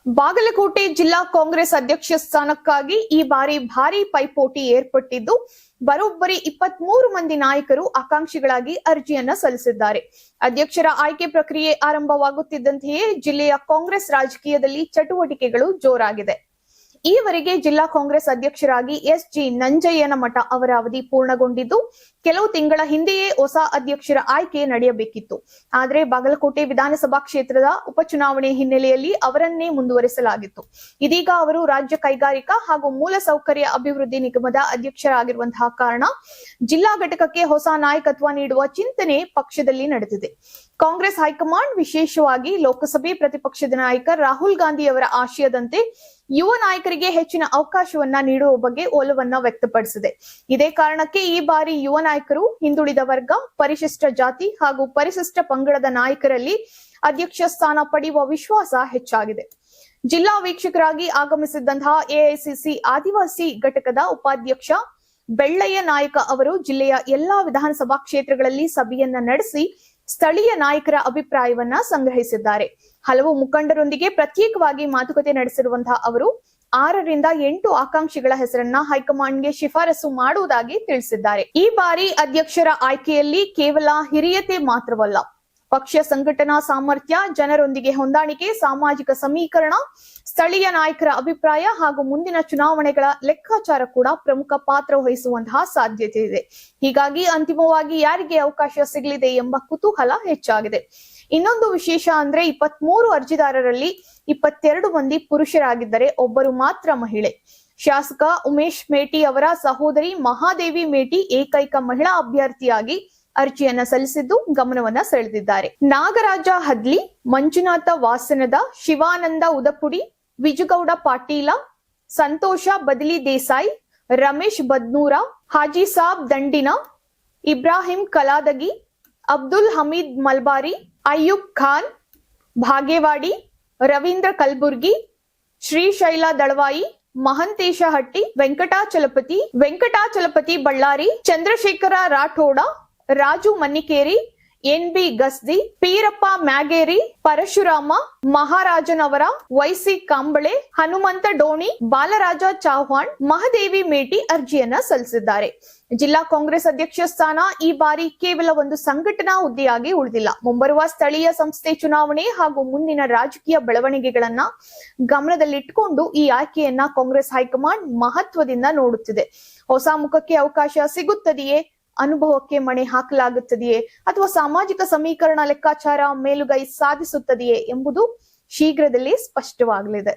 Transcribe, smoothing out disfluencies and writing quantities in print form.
ಬಾಗಲಕೋಟೆ ಜಿಲ್ಲಾ ಕಾಂಗ್ರೆಸ್ ಅಧ್ಯಕ್ಷ ಸ್ಥಾನಕ್ಕಾಗಿ ಈ ಬಾರಿ ಭಾರಿ ಪೈಪೋಟಿ ಏರ್ಪಟ್ಟಿದ್ದು ಬರೋಬ್ಬರಿ 23 ಮಂದಿ ನಾಯಕರು ಆಕಾಂಕ್ಷಿಗಳಾಗಿ ಅರ್ಜಿಯನ್ನ ಸಲ್ಲಿಸಿದ್ದಾರೆ. ಅಧ್ಯಕ್ಷರ ಆಯ್ಕೆ ಪ್ರಕ್ರಿಯೆ ಆರಂಭವಾಗುತ್ತಿದ್ದಂತೆಯೇ ಜಿಲ್ಲೆಯ ಕಾಂಗ್ರೆಸ್ ರಾಜಕೀಯದಲ್ಲಿ ಚಟುವಟಿಕೆಗಳು ಜೋರಾಗಿದೆ. ಈವರೆಗೆ ಜಿಲ್ಲಾ ಕಾಂಗ್ರೆಸ್ ಅಧ್ಯಕ್ಷರಾಗಿ ಎಸ್.ಜಿ. ನಂಜಯ್ಯನಮಠ ಅವರ ಅವಧಿ ಪೂರ್ಣಗೊಂಡಿದ್ದು ಕೆಲವು ತಿಂಗಳ ಹಿಂದೆಯೇ ಹೊಸ ಅಧ್ಯಕ್ಷರ ಆಯ್ಕೆ ನಡೆಯಬೇಕಿತ್ತು. ಆದರೆ ಬಾಗಲಕೋಟೆ ವಿಧಾನಸಭಾ ಕ್ಷೇತ್ರದ ಉಪಚುನಾವಣೆ ಹಿನ್ನೆಲೆಯಲ್ಲಿ ಅವರನ್ನೇ ಮುಂದುವರೆಸಲಾಗಿತ್ತು. ಇದೀಗ ಅವರು ರಾಜ್ಯ ಕೈಗಾರಿಕಾ ಹಾಗೂ ಮೂಲಸೌಕರ್ಯ ಅಭಿವೃದ್ಧಿ ನಿಗಮದ ಅಧ್ಯಕ್ಷರಾಗಿರುವಂತಹ ಕಾರಣ ಜಿಲ್ಲಾ ಘಟಕಕ್ಕೆ ಹೊಸ ನಾಯಕತ್ವ ನೀಡುವ ಚಿಂತನೆ ಪಕ್ಷದಲ್ಲಿ ನಡೆದಿದೆ. ಕಾಂಗ್ರೆಸ್ ಹೈಕಮಾಂಡ್ ವಿಶೇಷವಾಗಿ ಲೋಕಸಭೆ ಪ್ರತಿಪಕ್ಷದ ನಾಯಕ ರಾಹುಲ್ ಗಾಂಧಿ ಅವರ ಆಶಯದಂತೆ ಯುವ ನಾಯಕರಿಗೆ ಹೆಚ್ಚಿನ ಅವಕಾಶವನ್ನ ನೀಡುವ ಬಗ್ಗೆ ಒಲವನ್ನ ವ್ಯಕ್ತಪಡಿಸಿದೆ. ಇದೇ ಕಾರಣಕ್ಕೆ ಈ ಬಾರಿ ಯುವ ನಾಯಕರು, ಹಿಂದುಳಿದ ವರ್ಗ, ಪರಿಶಿಷ್ಟ ಜಾತಿ ಹಾಗೂ ಪರಿಶಿಷ್ಟ ಪಂಗಡದ ನಾಯಕರಲ್ಲಿ ಅಧ್ಯಕ್ಷ ಸ್ಥಾನ ಪಡೆಯುವ ವಿಶ್ವಾಸ ಹೆಚ್ಚಾಗಿದೆ. ಜಿಲ್ಲಾ ವೀಕ್ಷಕರಾಗಿ ಆಗಮಿಸಿದ್ದಂತಹ ಎಐಸಿಸಿ ಆದಿವಾಸಿ ಘಟಕದ ಉಪಾಧ್ಯಕ್ಷ ಬೆಳ್ಳಯ್ಯ ನಾಯಕ ಅವರು ಜಿಲ್ಲೆಯ ಎಲ್ಲಾ ವಿಧಾನಸಭಾ ಕ್ಷೇತ್ರಗಳಲ್ಲಿ ಸಭೆಯನ್ನ ನಡೆಸಿ ಸ್ಥಳೀಯ ನಾಯಕರ ಅಭಿಪ್ರಾಯವನ್ನ ಸಂಗ್ರಹಿಸಿದ್ದಾರೆ. ಹಲವು ಮುಖಂಡರೊಂದಿಗೆ ಪ್ರತ್ಯೇಕವಾಗಿ ಮಾತುಕತೆ ನಡೆಸಿರುವಂತಹ ಅವರು 6 ರಿಂದ 8 ಆಕಾಂಕ್ಷಿಗಳ ಹೆಸರನ್ನ ಹೈಕಮಾಂಡ್ಗೆ ಶಿಫಾರಸು ಮಾಡುವುದಾಗಿ ತಿಳಿಸಿದ್ದಾರೆ. ಈ ಬಾರಿ ಅಧ್ಯಕ್ಷರ ಆಯ್ಕೆಯಲ್ಲಿ ಕೇವಲ ಹಿರಿಯತೆ ಮಾತ್ರವಲ್ಲ, ಪಕ್ಷ ಸಂಘಟನಾ ಸಾಮರ್ಥ್ಯ, ಜನರೊಂದಿಗೆ ಹೊಂದಾಣಿಕೆ, ಸಾಮಾಜಿಕ ಸಮೀಕರಣ, ಸ್ಥಳೀಯ ನಾಯಕರ ಅಭಿಪ್ರಾಯ ಹಾಗೂ ಮುಂದಿನ ಚುನಾವಣೆಗಳ ಲೆಕ್ಕಾಚಾರ ಕೂಡ ಪ್ರಮುಖ ಪಾತ್ರ ವಹಿಸುವಂತಹ ಸಾಧ್ಯತೆ ಇದೆ. ಹೀಗಾಗಿ ಅಂತಿಮವಾಗಿ ಯಾರಿಗೆ ಅವಕಾಶ ಸಿಗಲಿದೆ ಎಂಬ ಕುತೂಹಲ ಹೆಚ್ಚಾಗಿದೆ. ಇನ್ನೊಂದು ವಿಶೇಷ ಅಂದ್ರೆ 23 ಅರ್ಜಿದಾರರಲ್ಲಿ 22 ಮಂದಿ ಪುರುಷರಾಗಿದ್ದರೆ ಒಬ್ಬರು ಮಾತ್ರ ಮಹಿಳೆ. ಶಾಸಕ ಉಮೇಶ್ ಮೇಟಿ ಅವರ ಸಹೋದರಿ ಮಹಾದೇವಿ ಮೇಟಿ ಏಕೈಕ ಮಹಿಳಾ ಅಭ್ಯರ್ಥಿಯಾಗಿ ಅರ್ಜಿಯನ್ನ ಸಲ್ಲಿಸಿದ್ದು ಗಮನವನ್ನ ಸೆಳೆದಿದ್ದಾರೆ. ನಾಗರಾಜ ಹದ್ಲಿ, ಮಂಜುನಾಥ ವಾಸನದ, ಶಿವಾನಂದ ಉದಪುಡಿ, ವಿಜುಗೌಡ ಪಾಟೀಲ, ಸಂತೋಷ ಬದಲಿ ದೇಸಾಯಿ, ರಮೇಶ್ ಬದ್ನೂರ, ಹಾಜಿ ಸಾಬ್ ದಂಡಿನ, ಇಬ್ರಾಹಿಂ ಕಲಾದಗಿ, ಅಬ್ದುಲ್ ಹಮೀದ್ ಮಲ್ಬಾರಿ, ಅಯ್ಯೂಬ್ ಖಾನ್ ಭಾಗೇವಾಡಿ, ರವೀಂದ್ರ ಕಲ್ಬುರ್ಗಿ, ಶ್ರೀಶೈಲ ದಳವಾಯಿ, ಮಹಂತೇಶ ಹಟ್ಟಿ, ವೆಂಕಟಾಚಲಪತಿ ಬಳ್ಳಾರಿ, ಚಂದ್ರಶೇಖರ ರಾಠೋಡ, ರಾಜು ಮನ್ನಿಕೇರಿ, ಎನ್.ಬಿ. ಗಸ್ದಿ, ಪೀರಪ್ಪ ಮ್ಯಾಗೇರಿ, ಪರಶುರಾಮ ಮಹಾರಾಜನವರ, ವೈಸಿ ಕಾಂಬಳೆ, ಹನುಮಂತ ಡೋಣಿ, ಬಾಲರಾಜ ಚೌಹಾಣ್, ಮಹದೇವಿ ಮೇಟಿ ಅರ್ಜಿಯನ್ನ ಸಲ್ಲಿಸಿದ್ದಾರೆ. ಜಿಲ್ಲಾ ಕಾಂಗ್ರೆಸ್ ಅಧ್ಯಕ್ಷ ಸ್ಥಾನ ಈ ಬಾರಿ ಕೇವಲ ಒಂದು ಸಂಘಟನಾ ಹುದ್ದೆಯಾಗಿ ಉಳಿದಿಲ್ಲ. ಮುಂಬರುವ ಸ್ಥಳೀಯ ಸಂಸ್ಥೆ ಚುನಾವಣೆ ಹಾಗೂ ಮುಂದಿನ ರಾಜಕೀಯ ಬೆಳವಣಿಗೆಗಳನ್ನ ಗಮನದಲ್ಲಿಟ್ಟುಕೊಂಡು ಈ ಆಯ್ಕೆಯನ್ನ ಕಾಂಗ್ರೆಸ್ ಹೈಕಮಾಂಡ್ ಮಹತ್ವದಿಂದ ನೋಡುತ್ತಿದೆ. ಹೊಸ ಮುಖಕ್ಕೆ ಅವಕಾಶ ಸಿಗುತ್ತದೆಯೇ, ಅನುಭವಕ್ಕೆ ಮಣೆ ಹಾಕಲಾಗುತ್ತದೆಯೇ ಅಥವಾ ಸಾಮಾಜಿಕ ಸಮೀಕರಣ ಲೆಕ್ಕಾಚಾರ ಮೇಲುಗೈ ಸಾಧಿಸುತ್ತದೆಯೇ ಎಂಬುದು ಶೀಘ್ರದಲ್ಲೇ ಸ್ಪಷ್ಟವಾಗಲಿದೆ.